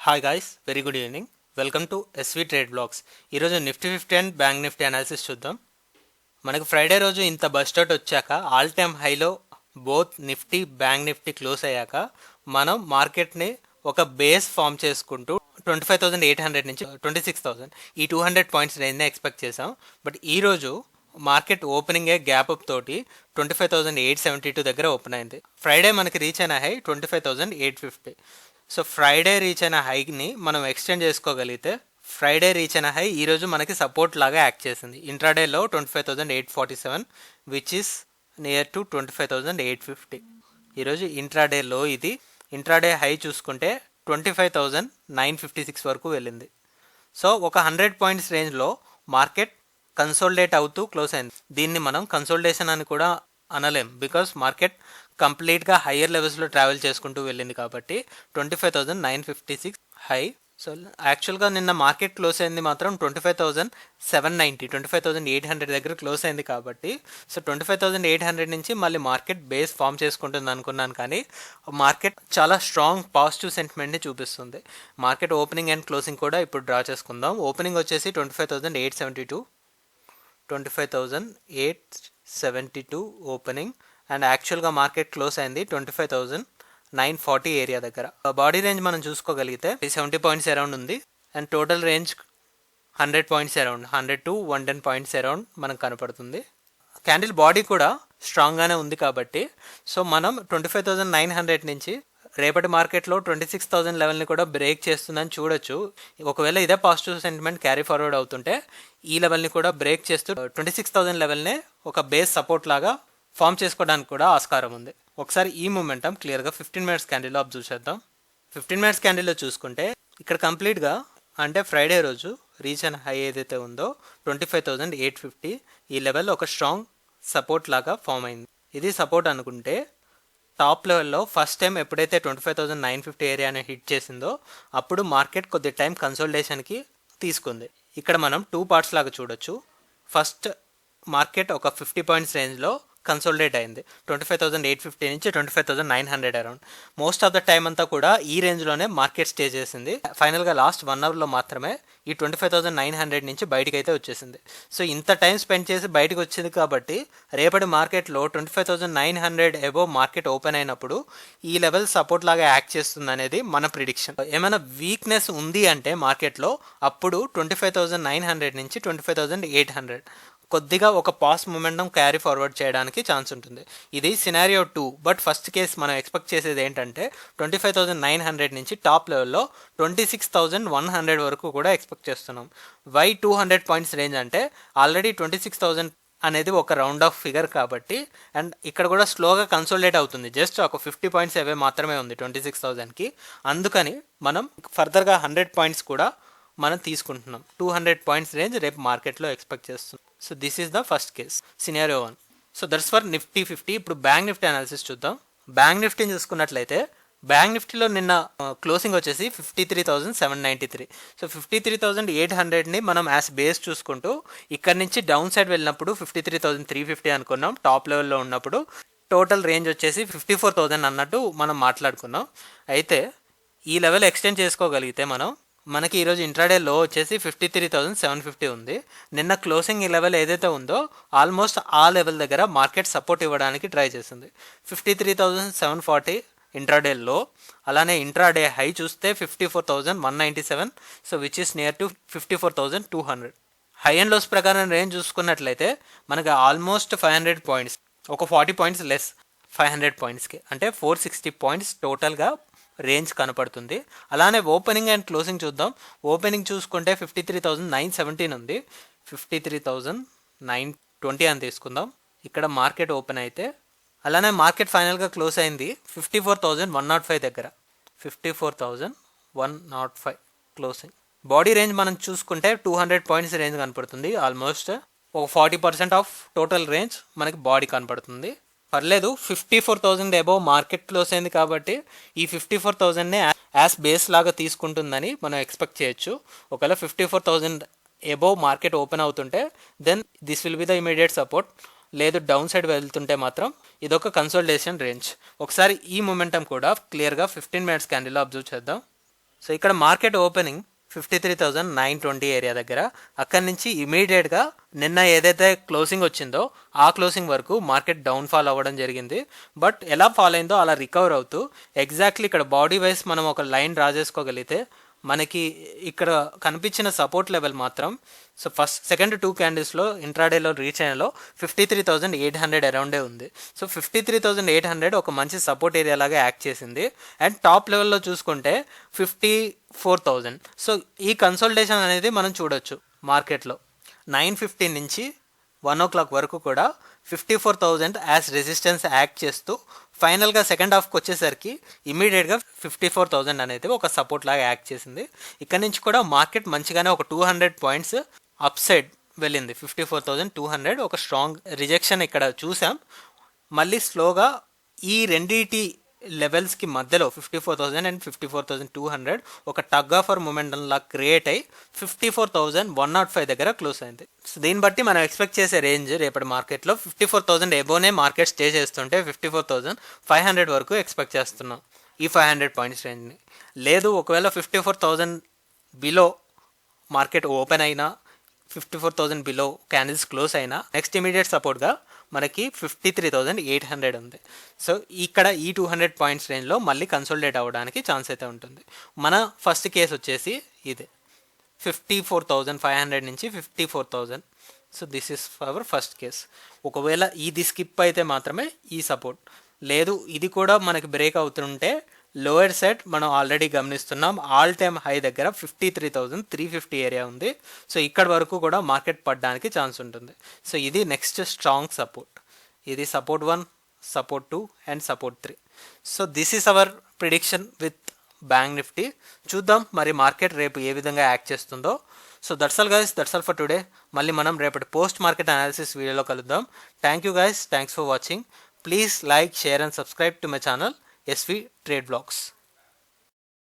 Hi guys, very good evening. Welcome to SV trade blogs. ఈరోజు nifty 50 and bank nifty analysis చూద్దాం. మనకు Friday రోజు ఇంత బస్టౌట్ వచ్చాక ఆల్ టైమ్ హైలో both nifty bank nifty close అయ్యాక మనం మార్కెట్ని ఒక బేస్ ఫామ్ చేసుకుంటూ 25,800 నుంచి 26,000 ఈ 200 పాయింట్స్ రేంజ్నే ఎక్స్పెక్ట్ చేసాం. బట్ ఈరోజు మార్కెట్ ఓపెనింగే గ్యాప్ అప్ తోటి 25,872 దగ్గర ఓపెన్ అయింది. ఫ్రైడే మనకి రీచ్ అయిన హై 25,850. సో ఫ్రైడే రీచ్ అయిన హైని మనం ఎక్స్టెండ్ చేసుకోగలిగితే ఫ్రైడే రీచ్ అయిన హై ఈరోజు మనకి సపోర్ట్ లాగా యాక్ట్ చేసింది. ఇంట్రాడేలో 25,847 విచ్ ఇస్ నియర్ టు 25,850. ఈరోజు ఇంట్రాడేలో ఇది. ఇంట్రాడే హై చూసుకుంటే 25,956 వరకు వెళ్ళింది. సో ఒక 100 పాయింట్స్ రేంజ్లో మార్కెట్ కన్సోలిడేట్ అవుతూ క్లోజ్ అయింది. దీన్ని మనం కన్సోలిడేషన్ అని కూడా అనలేం, బికాస్ మార్కెట్ కంప్లీట్గా హయ్యర్ లెవెల్స్లో ట్రావెల్ చేసుకుంటూ వెళ్ళింది కాబట్టి 25,956 హై. సో యాక్చువల్గా నిన్న మార్కెట్ క్లోజ్ అయింది మాత్రం 25,790 25,800 దగ్గర క్లోజ్ అయింది కాబట్టి సో 25,800 నుంచి మళ్ళీ మార్కెట్ బేస్ ఫామ్ చేసుకుంటుంది అనుకున్నాను, కానీ మార్కెట్ చాలా స్ట్రాంగ్ పాజిటివ్ సెంటిమెంట్ని చూపిస్తుంది. మార్కెట్ ఓపెనింగ్ అండ్ క్లోజింగ్ కూడా ఇప్పుడు డ్రా చేసుకుందాం. ఓపెనింగ్ వచ్చేసి 25,872 ఓపెనింగ్ అండ్ యాక్చువల్గా మార్కెట్ క్లోజ్ అయింది 25,940 ఏరియా దగ్గర. బాడీ రేంజ్ మనం చూసుకోగలిగితే 70 పాయింట్స్ అరౌండ్ ఉంది and total range 100 points around 100 to 110 points around మనకు కనపడుతుంది. క్యాండిల్ బాడీ కూడా స్ట్రాంగ్గానే ఉంది కాబట్టి సో మనం 25,900 నుంచి రేపటి మార్కెట్లో 26,000 లెవెల్ని కూడా బ్రేక్ చేస్తుందని చూడొచ్చు. ఒకవేళ ఇదే పాజిటివ్ సెంటిమెంట్ క్యారీ ఫార్వర్డ్ అవుతుంటే ఈ లెవెల్ని కూడా బ్రేక్ చేస్తూ 26,000 లెవెల్నే ఒక బేస్ సపోర్ట్ లాగా ఫామ్ చేసుకోవడానికి కూడా ఆస్కారం ఉంది. ఒకసారి ఈ మూమెంటం క్లియర్గా 15 మినిట్స్ క్యాండిల్లో అబ్జర్వ్ చేద్దాం. 15 మినిట్స్ క్యాండిల్లో చూసుకుంటే ఇక్కడ కంప్లీట్గా అంటే ఫ్రైడే రోజు రీచ్ అయిన హై ఏదైతే ఉందో 25,850 ఈ లెవెల్ ఒక స్ట్రాంగ్ సపోర్ట్ లాగా ఫామ్ అయింది. ఇది సపోర్ట్ అనుకుంటే టాప్ లెవెల్లో ఫస్ట్ టైం ఎప్పుడైతే 25,950 ఏరియాని హిట్ చేసిందో అప్పుడు మార్కెట్ కొద్ది టైం కన్సోలిడేషన్కి తీసుకుంది. ఇక్కడ మనం 2 పార్ట్స్ లాగా చూడొచ్చు. ఫస్ట్ మార్కెట్ ఒక 50 పాయింట్స్ రేంజ్లో కన్సోలిడేట్ అయింది 25,850 నుంచి 25,900 around. Most of the time అంతా కూడా ఈ రేంజ్లోనే మార్కెట్ స్టే చేసింది. ఫైనల్గా లాస్ట్ 1 అవర్లో మాత్రమే ఈ 25,900 నుంచి బయటకు అయితే వచ్చేసింది. సో ఇంత టైం స్పెండ్ చేసి బయటకు వచ్చింది కాబట్టి రేపటి మార్కెట్లో 25,900 అబోవ్ మార్కెట్ ఓపెన్ అయినప్పుడు ఈ లెవెల్ సపోర్ట్ లాగా యాక్ట్ చేస్తుంది అనేది మన ప్రిడిక్షన్. ఏమైనా వీక్నెస్ ఉంది అంటే మార్కెట్లో అప్పుడు 25,900 నుంచి 25,800 కొద్దిగా ఒక పాస్ మూమెంటం క్యారీ ఫార్వర్డ్ చేయడానికి ఛాన్స్ ఉంటుంది. ఇది సినారియో 2. బట్ ఫస్ట్ కేస్ మనం ఎక్స్పెక్ట్ చేసేది ఏంటంటే 25,900 నుంచి టాప్ లెవెల్లో 26,100 వరకు కూడా ఎక్స్పెక్ట్ చేస్తున్నాం. వై 200 పాయింట్స్ రేంజ్ అంటే ఆల్రెడీ 26,000 అనేది ఒక రౌండ్ ఆఫ్ ఫిగర్ కాబట్టి అండ్ ఇక్కడ కూడా స్లోగా కన్సోలిడేట్ అవుతుంది. జస్ట్ ఒక 50 పాయింట్స్ అవే మాత్రమే ఉంది 26,000కి. అందుకని మనం ఫర్దర్గా 100 పాయింట్స్ కూడా మనం తీసుకుంటున్నాం. 200 పాయింట్స్ రేంజ్ రేపు మార్కెట్లో ఎక్స్పెక్ట్ చేస్తున్నాం. So this is the first case, scenario 1. So that's for Nifty 50. ఇప్పుడు బ్యాంక్ నిఫ్టీ అనాలిసిస్ చూద్దాం. బ్యాంక్ నిఫ్టీని చూసుకున్నట్లయితే బ్యాంక్ నిఫ్టీలో నిన్న క్లోజింగ్ వచ్చేసి 53,793. సో 53,800ని మనం యాజ్ బేస్ చూసుకుంటూ ఇక్కడ నుంచి డౌన్ సైడ్ వెళ్ళినప్పుడు 53,350 అనుకున్నాం. టాప్ లెవెల్లో ఉన్నప్పుడు టోటల్ రేంజ్ వచ్చేసి 54,000 అన్నట్టు మనం మాట్లాడుకున్నాం. అయితే ఈ లెవెల్ ఎక్స్టెండ్ చేసుకోగలిగితే మనకి ఈరోజు ఇంట్రాడే లో వచ్చేసి 53,750 ఉంది. నిన్న క్లోజింగ్ ఈ లెవెల్ ఏదైతే ఉందో ఆల్మోస్ట్ ఆ లెవెల్ దగ్గర మార్కెట్ సపోర్ట్ ఇవ్వడానికి ట్రై చేసింది. 53,740 ఇంట్రాడే లో. అలానే ఇంట్రాడే హై చూస్తే 54,197. So which is near to 54,200. High and lows ప్రకారం రేంజ్ చూసుకున్నట్లయితే మనకి ఆల్మోస్ట్ 500 పాయింట్స్, ఒక 40 పాయింట్స్ లెస్ 500 పాయింట్స్కి, అంటే 460 పాయింట్స్ టోటల్గా రేంజ్ కనపడుతుంది. అలానే ఓపెనింగ్ అండ్ క్లోజింగ్ చూద్దాం. ఓపెనింగ్ చూసుకుంటే 53,917 ఉంది. 53,920 అని తీసుకుందాం. ఇక్కడ మార్కెట్ ఓపెన్ అయితే అలానే మార్కెట్ ఫైనల్గా క్లోజ్ అయింది 54,105 దగ్గర. 54,105 క్లోజింగ్. బాడీ రేంజ్ మనం చూసుకుంటే 200 పాయింట్స్ రేంజ్ కనపడుతుంది. ఆల్మోస్ట్ ఒక 40% ఆఫ్ టోటల్ రేంజ్ మనకి బాడీ కనపడుతుంది. పర్లేదు, 54,000 అబోవ్ మార్కెట్ క్లోజ్ అయింది కాబట్టి ఈ 54,000నే యాజ్ బేస్ లాగా తీసుకుంటుందని మనం ఎక్స్పెక్ట్ చేయొచ్చు. ఒకవేళ 54,000 అబోవ్ మార్కెట్ ఓపెన్ అవుతుంటే then this will be the immediate support. లేదు డౌన్ సైడ్ వెళ్తుంటే మాత్రం ఇదొక కన్సోలిడేషన్ రేంజ్. ఒకసారి ఈ మొమెంటం కూడా క్లియర్గా 15 మినిట్స్ క్యాండిల్లో అబ్జర్వ్ చేద్దాం. సో ఇక్కడ మార్కెట్ ఓపెనింగ్ 53,920 ఏరియా దగ్గర, అక్కడి నుంచి ఇమీడియట్గా నిన్న ఏదైతే క్లోజింగ్ వచ్చిందో ఆ క్లోజింగ్ వరకు మార్కెట్ డౌన్ ఫాల్ అవ్వడం జరిగింది. బట్ ఎలా ఫాల్ అయిందో అలా రికవర్ అవుతూ ఎగ్జాక్ట్లీ ఇక్కడ బాడీ వైజ్ మనం ఒక లైన్ డ్రా చేసుకోగలిగితే మనకి ఇక్కడ కనిపించిన సపోర్ట్ లెవెల్ మాత్రం సో సెకండ్ 2 క్యాండిల్స్లో ఇంట్రాడేలో రీచ్ అయినలో 53,800 అరౌండే ఉంది. సో 53,800 ఒక మంచి సపోర్ట్ ఏరియా లాగా యాక్ట్ చేసింది. అండ్ టాప్ లెవెల్లో చూసుకుంటే 54,000. సో ఈ కన్సల్టేషన్ అనేది మనం చూడొచ్చు మార్కెట్లో 9:15 నుంచి 1 o'clock వరకు కూడా 54,000 యాజ్ రెసిస్టెన్స్ యాక్ట్ చేస్తూ ఫైనల్గా సెకండ్ హాఫ్కి వచ్చేసరికి ఇమీడియట్గా 54,000 అనేది ఒక సపోర్ట్ లాగా యాక్ట్ చేసింది. ఇక్కడ నుంచి కూడా మార్కెట్ మంచిగానే ఒక 200 పాయింట్స్ అప్ సైడ్ వెళ్ళింది. 54,200 ఒక స్ట్రాంగ్ రిజెక్షన్ ఇక్కడ చూసాం. మళ్ళీ స్లోగా ఈ రెండిటి లెవెల్స్కి మధ్యలో 54,000 అండ్ 54,200 ఒక టగ్ ఆఫర్ మూమెంటం లా క్రియేట్ అయ్యి 54,105 దగ్గర క్లోజ్ అయింది. సో దీన్ని బట్టి మనం ఎక్స్పెక్ట్ చేసే రేంజ్ రేపటి మార్కెట్లో 54,000 ఎబోనే మార్కెట్ స్టే చేస్తుంటే 54,500 వరకు ఎక్స్పెక్ట్ చేస్తున్నాం ఈ 500 పాయింట్స్ రేంజ్ని. లేదు ఒకవేళ 54,000 బిలో మార్కెట్ ఓపెన్ అయినా 54,000 బిలో క్యాండిల్స్ క్లోజ్ అయినా నెక్స్ట్ ఇమీడియట్ సపోర్ట్గా మనకి 53,800 ఉంది. సో ఇక్కడ ఈ 200 పాయింట్స్ రేంజ్లో మళ్ళీ కన్సోలిడేట్ అవ్వడానికి ఛాన్స్ అయితే ఉంటుంది. మన ఫస్ట్ కేసు వచ్చేసి ఇదే 54,500 నుంచి 54,000. So this is our first case. ఒకవేళ ఇది స్కిప్ అయితే మాత్రమే ఈ సపోర్ట్, లేదు ఇది కూడా మనకి బ్రేక్ అవుతుంటే లోయర్ సైడ్ మనం ఆల్రెడీ గమనిస్తున్నాం ఆల్ టైమ్ హై దగ్గర 53,350 ఏరియా ఉంది. సో ఇక్కడ వరకు కూడా మార్కెట్ పడడానికి ఛాన్స్ ఉంటుంది. సో ఇది నెక్స్ట్ స్ట్రాంగ్ సపోర్ట్. ఇది support 1, support 2 and support 3. So this is our prediction with bank Nifty. చూద్దాం మరి మార్కెట్ రేపు ఏ విధంగా యాక్ట్ చేస్తుందో. So that's all guys, that's all for today. మళ్ళీ మనం రేపటి పోస్ట్ మార్కెట్ అనాలిసిస్ వీడియోలో కలుద్దాం. Thank you guys, thanks for watching. Please like, share and subscribe to my channel SV Trade Vlogs.